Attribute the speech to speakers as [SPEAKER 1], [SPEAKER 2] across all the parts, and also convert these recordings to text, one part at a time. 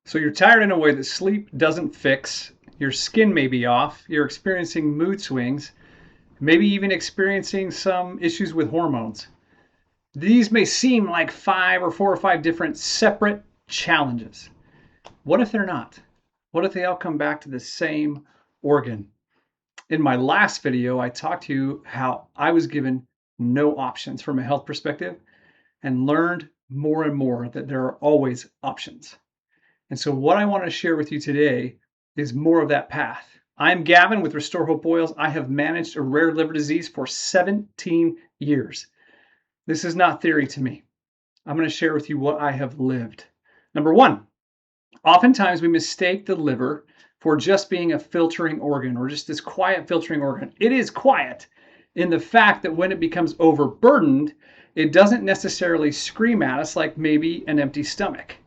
[SPEAKER 1] So you're tired in a way that sleep doesn't fix. Your skin may be off. You're experiencing mood swings, maybe even experiencing some issues with hormones. These may seem like four or five different separate challenges. What if they're not? What if they all come back to the same organ? In my last video, I talked to you how I was given no options from a health perspective and learned more and more that there are always options. And so what I want to share with you today is more of that path. I'm Gavin with Restore Hope Oils. I have managed a rare liver disease for 17 years. This is not theory to me. I'm going to share with you what I have lived. Number one, oftentimes we mistake the liver for just being a filtering organ or just this quiet filtering organ. It is quiet in the fact that when it becomes overburdened, it doesn't necessarily scream at us like maybe an empty stomach.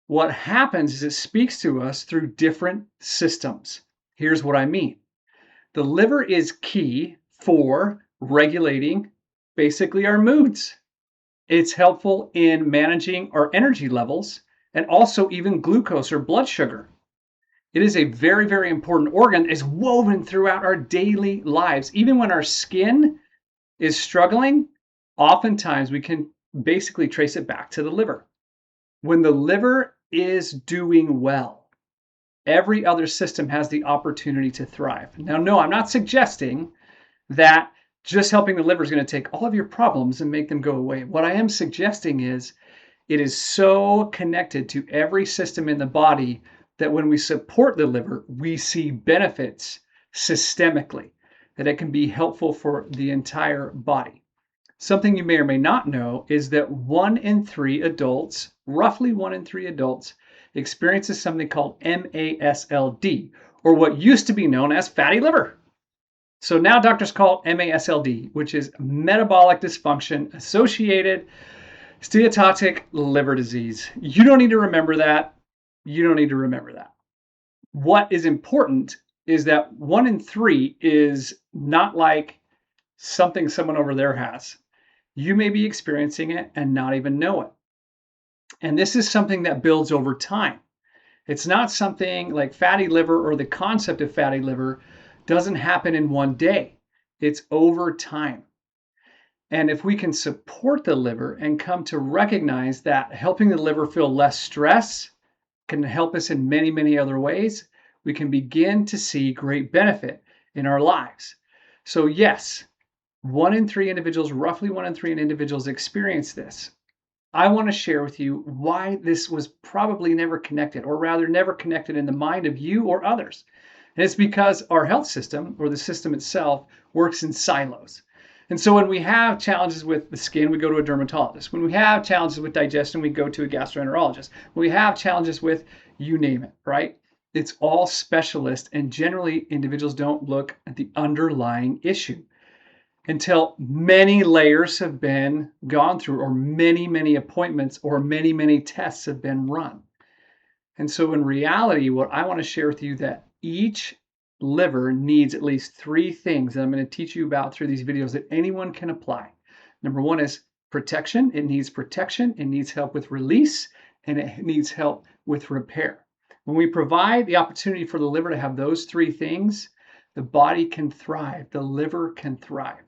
[SPEAKER 1] What happens is it speaks to us through different systems. Here's what I mean. The liver is key for regulating basically our moods. It's helpful in managing our energy levels and also even glucose or blood sugar. It is a very, very important organ. It's woven throughout our daily lives. Even when our skin is struggling, oftentimes we can basically trace it back to the liver. When the liver is doing well, every other system has the opportunity to thrive. Now, no, I'm not suggesting that just helping the liver is going to take all of your problems and make them go away. What I am suggesting is it is so connected to every system in the body that when we support the liver, we see benefits systemically, that it can be helpful for the entire body. Something you may or may not know is that 1 in 3 adults, roughly 1 in 3 adults, experiences something called MASLD, or what used to be known as fatty liver. So now doctors call it MASLD, which is metabolic dysfunction associated steatotic liver disease. You don't need to remember that. You don't need to remember that. What is important is that 1 in 3 is not like something someone over there has. You may be experiencing it and not even know it. And this is something that builds over time. It's not something like fatty liver, or the concept of fatty liver doesn't happen in one day. It's over time. And if we can support the liver and come to recognize that helping the liver feel less stress can help us in many, many other ways, we can begin to see great benefit in our lives. So yes, 1 in 3 individuals, roughly 1 in 3 individuals experience this. I want to share with you why this was probably never connected, or rather never connected in the mind of you or others. And it's because our health system, or the system itself, works in silos. And so when we have challenges with the skin, we go to a dermatologist. When we have challenges with digestion, we go to a gastroenterologist. When we have challenges with you name it, right? It's all specialist, and generally individuals don't look at the underlying issue until many layers have been gone through, or many, many appointments, or many, many tests have been run. And so in reality, what I want to share with you, that each liver needs at least 3 things that I'm going to teach you about through these videos that anyone can apply. Number 1 is protection. It needs protection. It needs help with release, and it needs help with repair. When we provide the opportunity for the liver to have those 3 things, the body can thrive. The liver can thrive.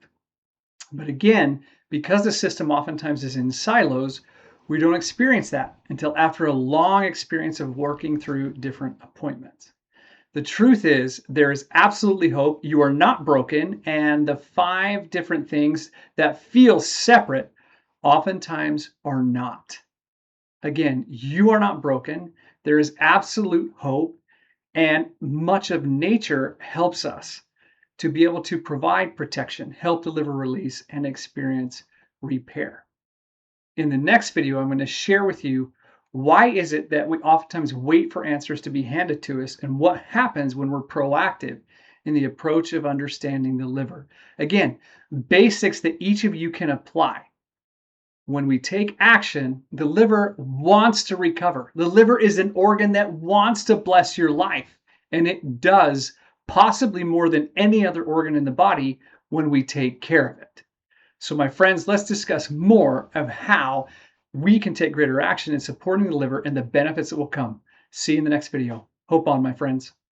[SPEAKER 1] But again, because the system oftentimes is in silos, we don't experience that until after a long experience of working through different appointments. The truth is, there is absolutely hope. You are not broken, and the 5 different things that feel separate oftentimes are not. Again, you are not broken. There is absolute hope, and much of nature helps us to be able to provide protection, help deliver release, and experience repair. In the next video, I'm going to share with you why is it that we oftentimes wait for answers to be handed to us, and what happens when we're proactive in the approach of understanding the liver. Again, basics that each of you can apply. When we take action, the liver wants to recover. The liver is an organ that wants to bless your life, and it does, possibly more than any other organ in the body, when we take care of it. So my friends, let's discuss more of how we can take greater action in supporting the liver and the benefits that will come. See you in the next video. Hope on, my friends.